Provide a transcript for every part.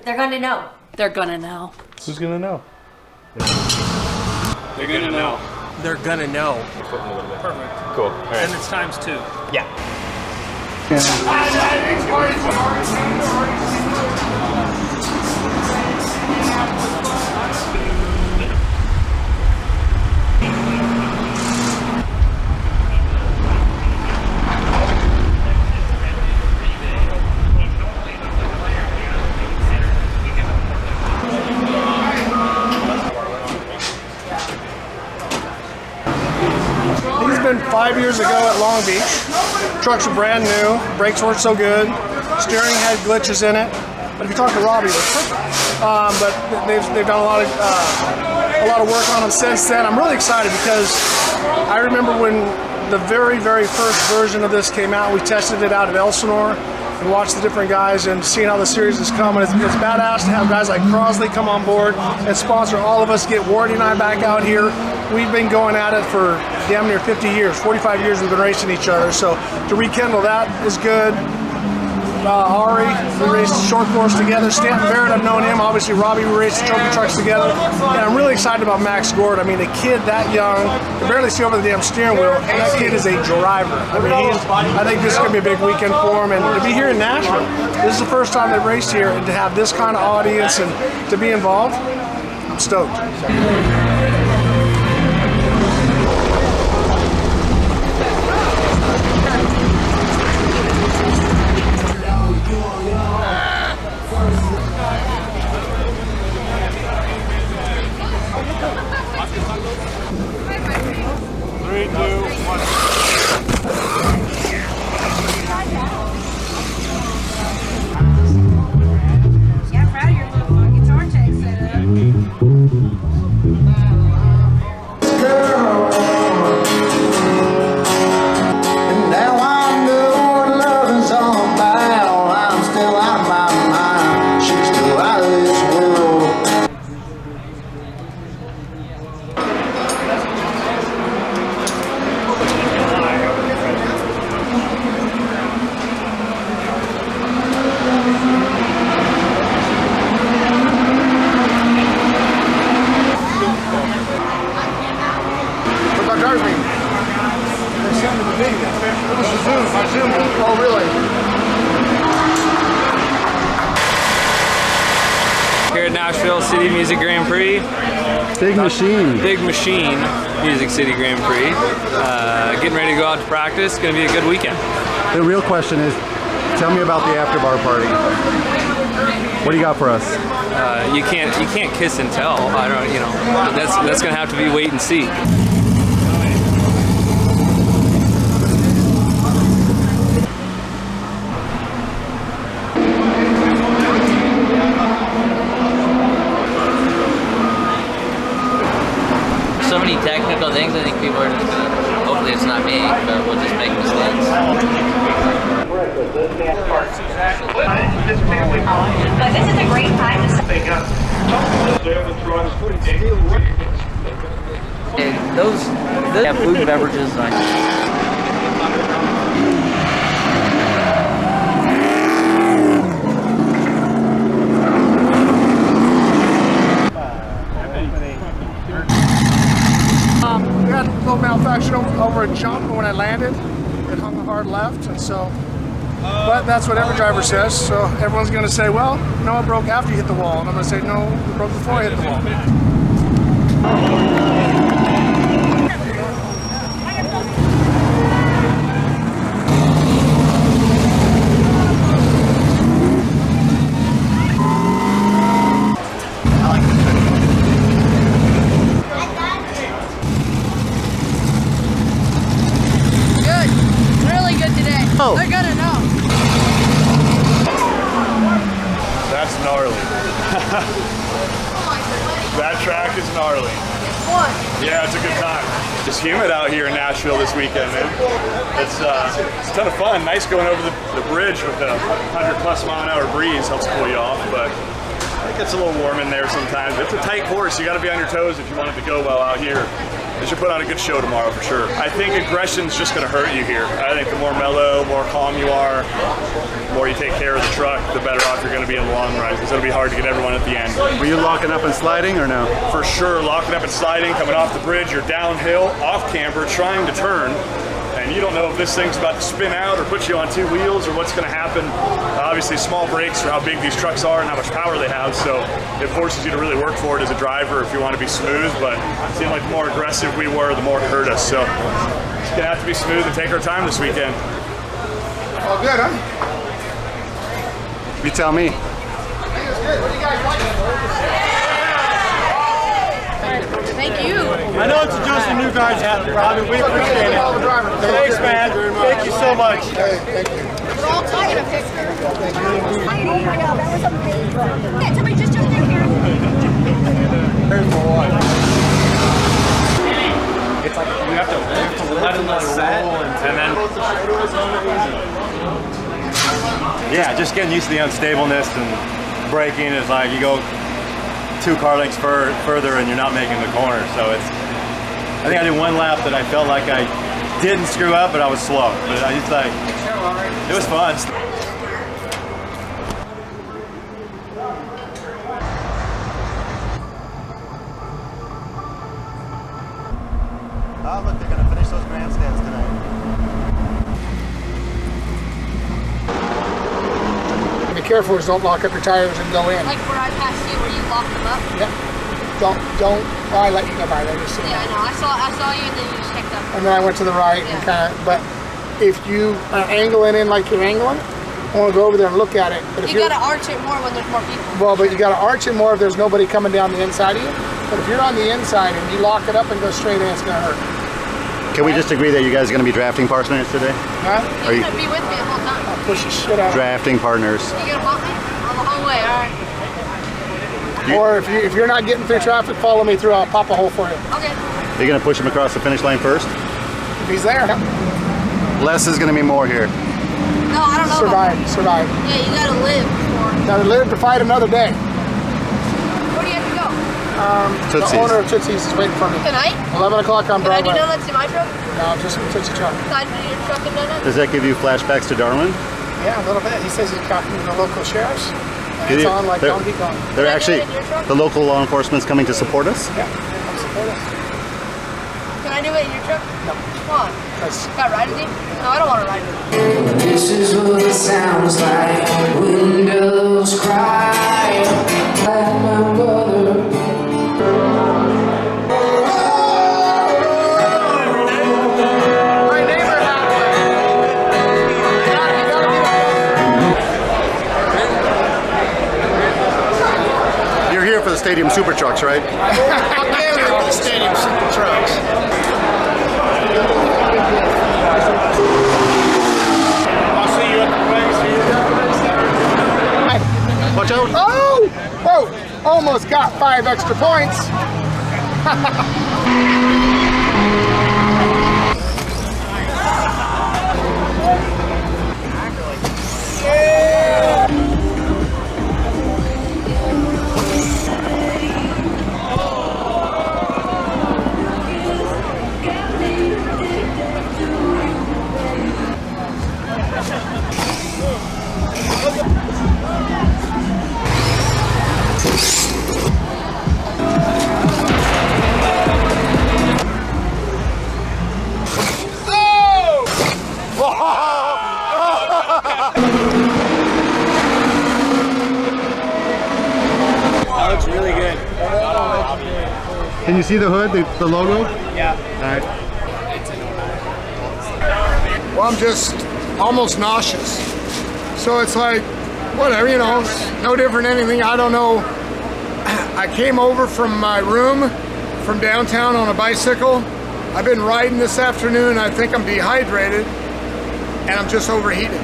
They're gonna know. They're gonna know. Who's gonna know? They're gonna know. They're gonna know. Perfect. Cool. All right. And it's times 2. Yeah. These been 5 years ago at Long Beach. Trucks were brand new, brakes weren't so good, steering had glitches in it. But if you talk to Robbie, it was perfect. But they've done a lot of work on them since then. I'm really excited because I remember when the very first version of this came out. We tested it out at Elsinore and watched the different guys and seeing how the series has come. And it's badass to have guys like Crosley come on board and sponsor all of us, get Wardy and I back out here. We've been going at it for damn near 50 years, 45 years we've been racing each other. So to rekindle that is good. Ari, we raced short course together. Stanton Barrett, I've known him. Obviously Robbie, we raced the trophy trucks together. And I'm really excited about Max Gord. I mean, a kid that young, can barely see over the damn steering wheel, and that kid is a driver. I mean, I think this is going to be a big weekend for him. And to be here in Nashville, this is the first time they've raced here, and to have this kind of audience and to be involved, I'm stoked. Oh, really? Here at Nashville City Music Grand Prix. Big Machine. Big Machine Music City Grand Prix. Getting ready to go out to practice. It's going to be a good weekend. The real question is, tell me about the after bar party. What do you got for us? You can't kiss and tell. I don't, you know, that's going to have to be wait and see. So many technical things. I think people are just gonna, hopefully it's not me, but we'll just make mistakes. But this is a great time to And those have food and beverages. We had a little malfunction over a jump when I landed. It hung a hard left, and so, but that's what every driver says. So everyone's going to say, well, no, it broke after you hit the wall. And I'm going to say, no, it broke before I hit the wall. Oh. They're gonna know. That's gnarly. That track is gnarly. What? Yeah, it's a good time. It's humid out here in Nashville this weekend, man. It's a ton of fun. Nice going over the bridge with a 100+-mile-an-hour breeze. Helps cool you off, but it gets a little warm in there sometimes. It's a tight course. You got to be on your toes if you want it to go well out here. They should put on a good show tomorrow for sure. I think aggression's just going to hurt you here. I think the more mellow, more calm you are, the more you take care of the truck, the better off you're going to be in the long run, because it'll be hard to get everyone at the end. Were you locking up and sliding or no? For sure, locking up and sliding, coming off the bridge, you're downhill, off camber, trying to turn, and you don't know if this thing's about to spin out or put you on two wheels or what's going to happen. Obviously, small brakes for how big these trucks are and how much power they have, so it forces you to really work for it as a driver if you want to be smooth, but it seemed like the more aggressive we were, the more it hurt us. So it's going to have to be smooth and take our time this weekend. All good, huh? You tell me. I think it's good. What do you guys like? Thank you. I know it's just a new guy's hat, Robbie. We appreciate it. Thanks, man. Thank you so much. Hey, thank you. We're all taking a picture. Oh my God, that was amazing. Okay, somebody just jump in here. There's my wife. It's like you have to let them set and then. Yeah, just getting used to the unstableness and braking is like you go 2 car lengths further and you're not making the corner. So it's, I think I did one lap that I felt like I didn't screw up, but I was slow. But I just like, it was fun. Oh, look, they're going to finish those grandstands tonight. Be careful, don't lock up your tires and go in. Like where I passed you, where you locked them up. Yeah. Don't. I let you go by there. Just Yeah, I know. I saw you, and then you just checked up. And then I went to the right and kind of. But if you are angling in like you're angling, I want to go over there and look at it. But if You gotta arch it more when there's more people. Well, but you got to arch it more if there's nobody coming down the inside of you. But if you're on the inside and you lock it up and go straight in, it's gonna hurt. Can we just agree that you guys are going to be drafting partners today? Huh? Are you You're gonna be with me the whole time. I'll push the shit out. drafting partners? You gonna bump me on the whole way? All right. Or if you're not getting through traffic, follow me through. I'll pop a hole for you. Okay. You're going to push him across the finish line first? If he's there, Less is going to be more here. No, I don't know. survive. Yeah, you gotta live for. Now to live to fight another day. Where do you have to go? Tootsie's. The owner of Tootsie's is waiting for me. Tonight? 11 o'clock on Can I do Broadway. donuts in my truck? No, just Tootsie truck. Can I do your truck and donuts? Does that give you flashbacks to Darwin? Yeah, a little bit. He says he's talking to the local sheriffs. And Did it's you- on like they're- Donkey Kong. They're Can I do actually, it in your truck? the local law enforcement's coming to support us? Yeah, come support us. Can I do it in your truck? No. Come on. That's Can I ride with you? No, I don't want to ride with you. This is what it sounds like. Windows cry. Like my mother. my neighbor had one. You're here for the Stadium Super Trucks, right? I'm here for the Stadium Super Trucks. I'll see you at the place. Watch out. Oh! Whoa! Almost got 5 extra points. That looks really good. Can you see the hood, the logo? Yeah. All right. Well, I'm just almost nauseous. So it's like, whatever, you know, it's no different than anything. I don't know. I came over from my room from downtown on a bicycle. I've been riding this afternoon. I think I'm dehydrated and I'm just overheated.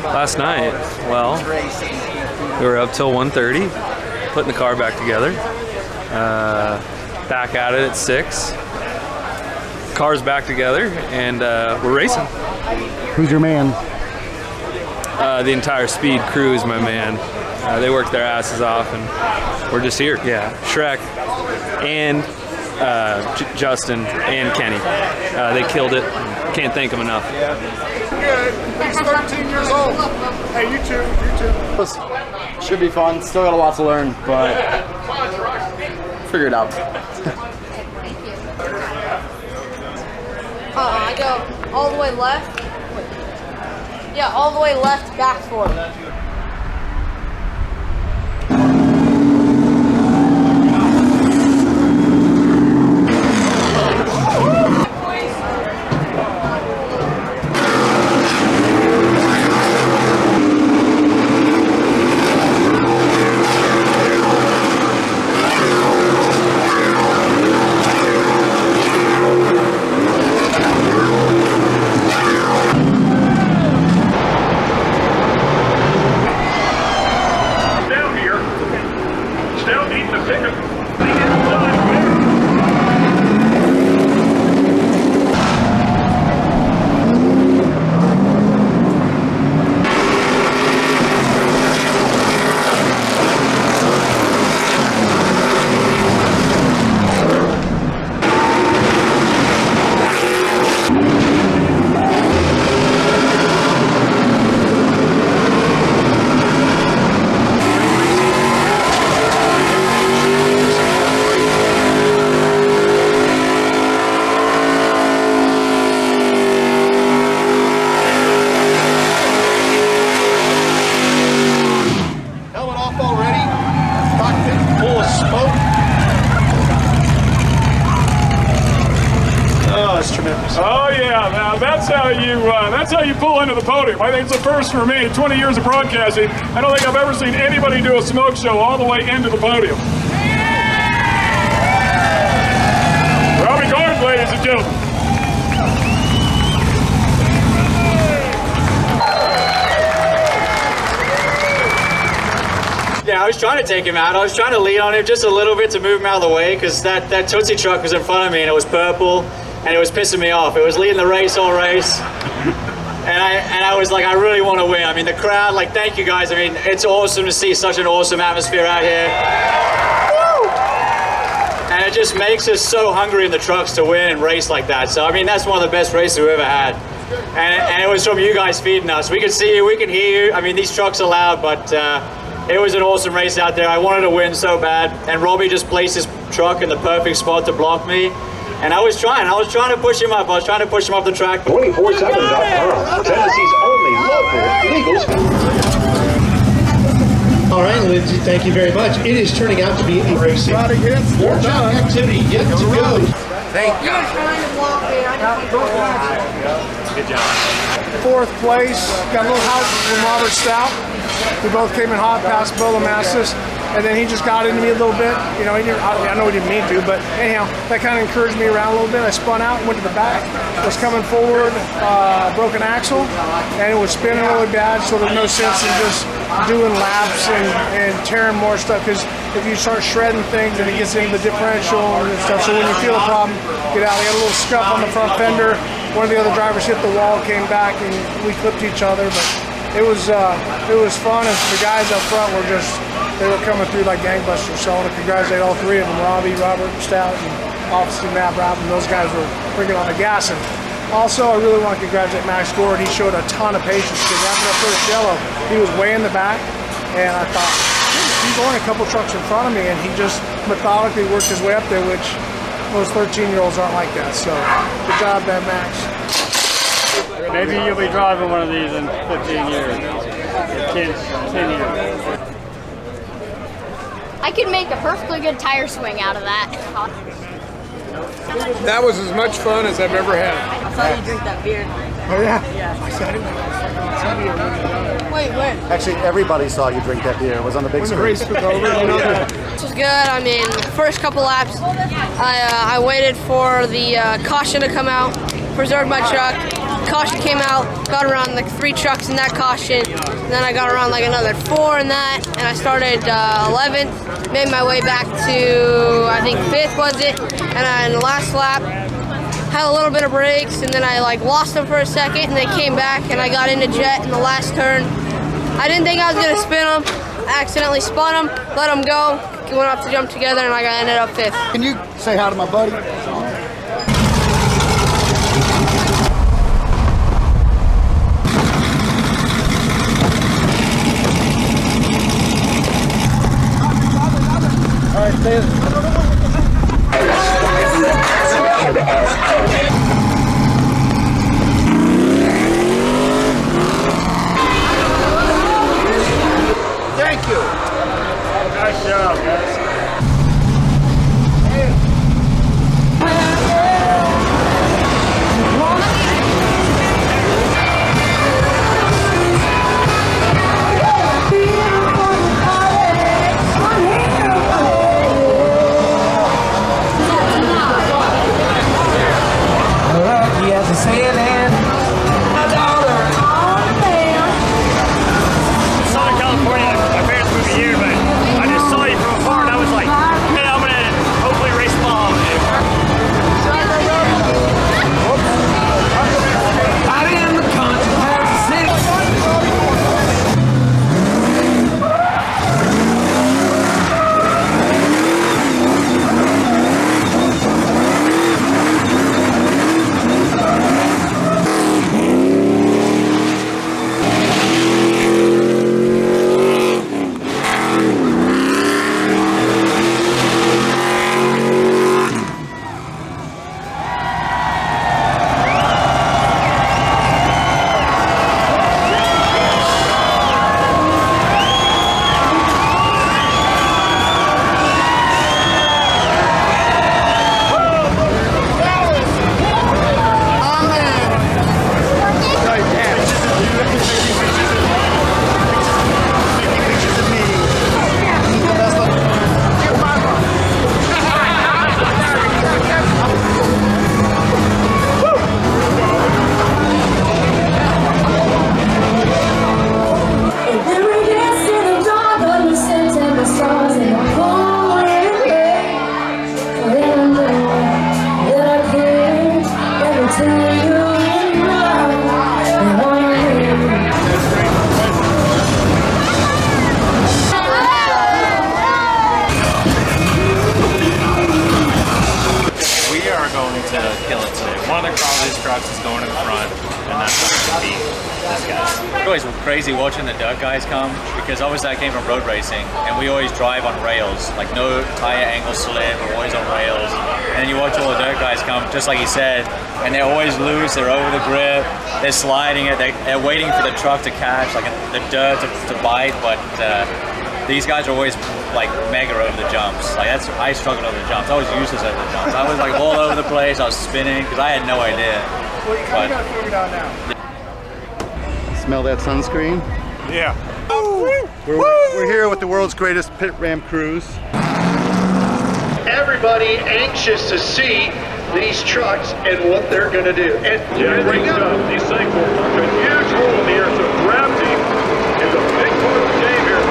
Last night, well, we were up till 1:30, putting the car back together. Back at it at 6. Car's back together, and we're racing. Who's your man? The entire speed crew is my man. They work their asses off, and we're just here. Yeah, Shrek and Justin and Kenny. They killed it. Can't thank them enough. Good. He's 13 years old. Hey, you too. Should be fun. Still got a lot to learn, but figure it out. I go all the way left. Yeah, all the way left, back forward. Oh yeah, now that's how you pull into the podium. I think it's a first for me. 20 years of broadcasting. I don't think I've ever seen anybody do a smoke show all the way into the podium. Robbie Gordon, ladies and gentlemen. Yeah, I was trying to take him out. I was trying to lean on him just a little bit to move him out of the way because that Tootsie truck was in front of me and it was purple and it was pissing me off. It was leading the race all race. And I was like, I really want to win. I mean, the crowd, like, thank you guys. I mean, it's awesome to see such an awesome atmosphere out here. Woo! And it just makes us so hungry in the trucks to win and race like that. So, I mean, that's one of the best races we've ever had. And it was from you guys feeding us. We can see you, we can hear you. I mean, these trucks are loud, but it was an awesome race out there. I wanted to win so bad. And Robbie just placed his truck in the perfect spot to block me. And I was trying to push him up. I was trying to push him up the track. 247.com, Tennessee's only local legal. All right, Lindsay, thank you very much. It is turning out to be a racing. Warm activity yet to go. Thank you. You were trying to block me. Good job. Fourth place. Got a little help from Robert Stout. We both came in hot past Bill Lamassus. And then he just got into me a little bit. You know, I know he didn't mean to, but anyhow, that kind of encouraged me around a little bit. I spun out, went to the back, was coming forward, broke an axle, and it was spinning really bad, so there's no sense in just doing laps and tearing more stuff, because if you start shredding things and it gets into the differential and stuff, so when you feel a problem, get out. I got a little scuff on the front fender. One of the other drivers hit the wall, came back, and we clipped each other, but it was fun, and the guys up front were just, they were coming through like gangbusters, so I want to congratulate all three of them, Robbie, Robert Stout, and obviously Matt Brown, and those guys were bringing on the gas. And also, I really want to congratulate Max Gord. He showed a ton of patience, because after that first yellow, he was way in the back, and I thought, he's only a couple trucks in front of me, and he just methodically worked his way up there, which most 13-year-olds aren't like that, so good job, Max. Maybe you'll be driving one of these in 15 years. 10 years. I could make a perfectly good tire swing out of that. That was as much fun as I've ever had. I saw you drink that beer. Oh yeah? Wait, when? Actually, everybody saw you drink that beer. It was on the big screen. The race was over, you know that. This was good. I mean, first couple laps, I waited for the caution to come out, preserved my truck. Caution came out, got around like 3 trucks in that caution, and then I got around like another 4 in that, and I started 11th, made my way back to, I think 5th was it, and in the last lap, had a little bit of brakes, and then I like lost them for a second, and they came back, and I got into jet in the last turn. I didn't think I was gonna spin them, accidentally spun him, let him go, we went off the jump together, and I ended up 5th. Can you say hi to my buddy? All right, stay. Thank you. Nice job, guys. Southern California, my parents moved here, but I just saw you from afar and I was like, hey, I'm gonna hopefully race ball. I am the One of the Crosley's trucks is going to the front, and that's going to beat this guy. It's always crazy watching the dirt guys come, because obviously I came from road racing, and we always drive on rails, like no tire angle slip, we're always on rails. And then you watch all the dirt guys come, just like he said, and they're always loose, they're over the grip, they're sliding it, they're waiting for the truck to catch, like the dirt to bite, but these guys are always like mega over the jumps. Like I struggled over the jumps. I was useless over the jumps. I was like all over the place. I was spinning because I had no idea. Well, you kind of got to figure it out now. Smell that sunscreen? Yeah. We're here with the world's greatest pit ramp cruise. Everybody anxious to see these trucks and what they're going to do. And Yeah, great stuff. These things will work a huge role in the air, so grab team is a big part of the game here.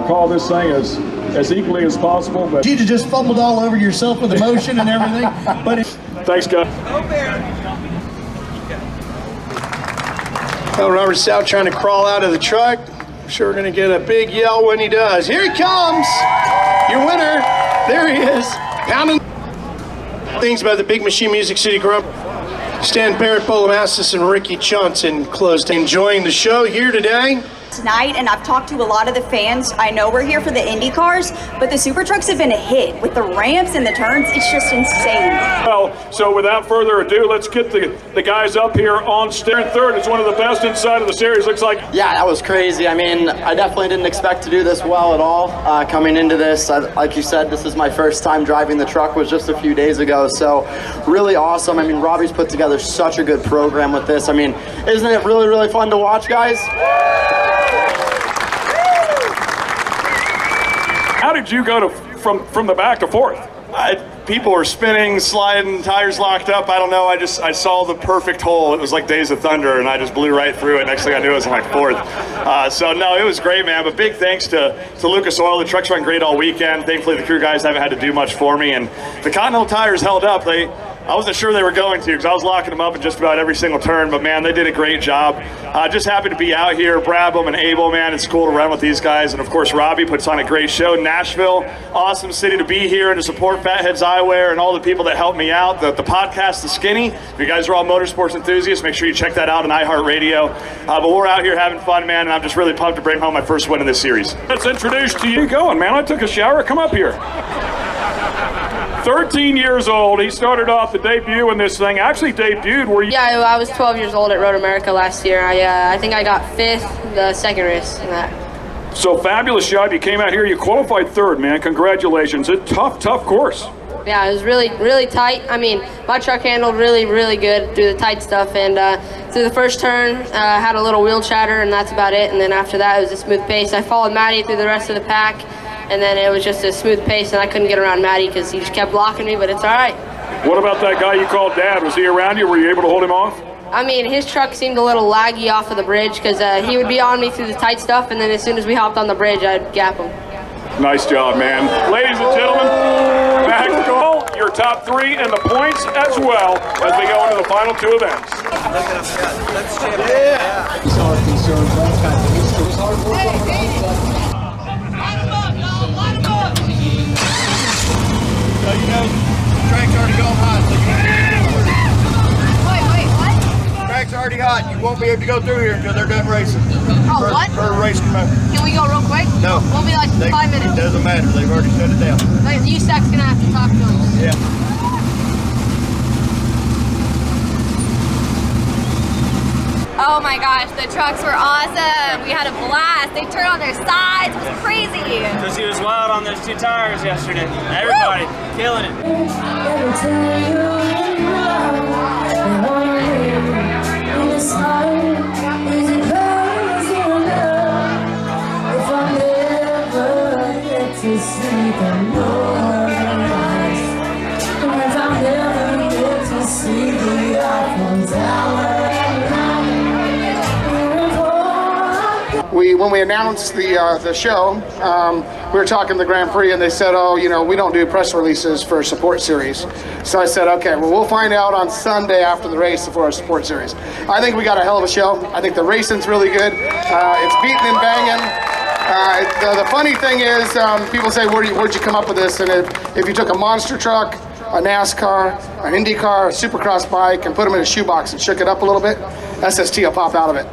Call this thing as equally as possible, but you just fumbled all over yourself with emotion and everything. But thanks, guys. well, Robert's out trying to crawl out of the truck. I'm sure we're going to get a big yell when he does. Here he comes, your winner. There he is, pounding things by the Big Machine Music City Grand. Stan Barrett, Bolamastis, and Ricky Johnson closed. Enjoying the show here today. Tonight, and I've talked to a lot of the fans. I know we're here for the Indy cars, but the Super Trucks have been a hit with the ramps and the turns. It's just insane. Well, so without further ado, let's get the guys up here on steering third. It's one of the best inside of the series, looks like. Yeah, that was crazy. I mean, I definitely didn't expect to do this well at all coming into this. Like you said, this is my first time driving the truck, was just a few days ago, so really awesome. I mean, Robbie's put together such a good program with this. I mean, isn't it really, really fun to watch, guys? How did you go from the back to fourth? people were spinning, sliding, tires locked up. I don't know. I saw the perfect hole. It was like Days of Thunder, and I just blew right through it. Next thing I knew, it was in like fourth. So no, it was great, man. But big thanks to Lucas Oil. The truck's run great all weekend. Thankfully, the crew guys haven't had to do much for me, and the Continental tires held up. I wasn't sure they were going to because I was locking them up in just about every single turn, but man, they did a great job. Just happy to be out here, Brabham and Abel, man. It's cool to run with these guys, and of course, Robbie puts on a great show. Nashville, awesome city to be here and to support Fatheads Eyewear and all the people that helped me out. The podcast, The Skinny. If you guys are all motorsports enthusiasts, make sure you check that out on iHeartRadio. But we're out here having fun, man, and I'm just really pumped to bring home my first win in this series. Let's introduce to you. Going, man. I took a shower. Come up here. 13 years old. He started off the debut in this thing. Actually debuted where you... Yeah, I was 12 years old at Road America last year. I think I got 5th the second race in that. So fabulous job. You came out here. You qualified 3rd, man. Congratulations. It's a tough course. Yeah, it was really tight. I mean, my truck handled really good through the tight stuff, and through the first turn, had a little wheel chatter, and that's about it. And then after that, it was a smooth pace. I followed Matty through the rest of the pack, and then it was just a smooth pace, and I couldn't get around Matty because he just kept blocking me, but it's all right. What about that guy you called Dad? Was he around you? Were you able to hold him off? I mean, his truck seemed a little laggy off of the bridge because he would be on me through the tight stuff, and then as soon as we hopped on the bridge, I'd gap him. Nice job, man. Ladies and gentlemen, back to call your top 3 and the points as well as we go into the final 2 events. So you know, the track's already gone hot, so you won't be able to go through. Wait, what? The track's already hot. You won't be able to go through here until they're done racing. Oh, what? For a race come out. Can we go real quick? No. We'll be like 5 minutes. It doesn't matter. They've already shut it down. Like, USAC's gonna have to talk to them. Yeah. Oh my gosh, the trucks were awesome. We had a blast. They turned on their sides. It was crazy. Because he was wild on those 2 tires yesterday. Everybody killing When we announced the show, we were talking to the Grand Prix, and they said, oh, you know, we don't do press releases for a support series. So I said, okay, well, we'll find out on Sunday after the race for our support series. I think we got a hell of a show. I think the racing's really good. It's beating and banging. The funny thing is, people say, where'd you come up with this? And if you took a monster truck, a NASCAR, an IndyCar, a Supercross bike, and put them in a shoebox and shook it up a little bit, SST will pop out of it.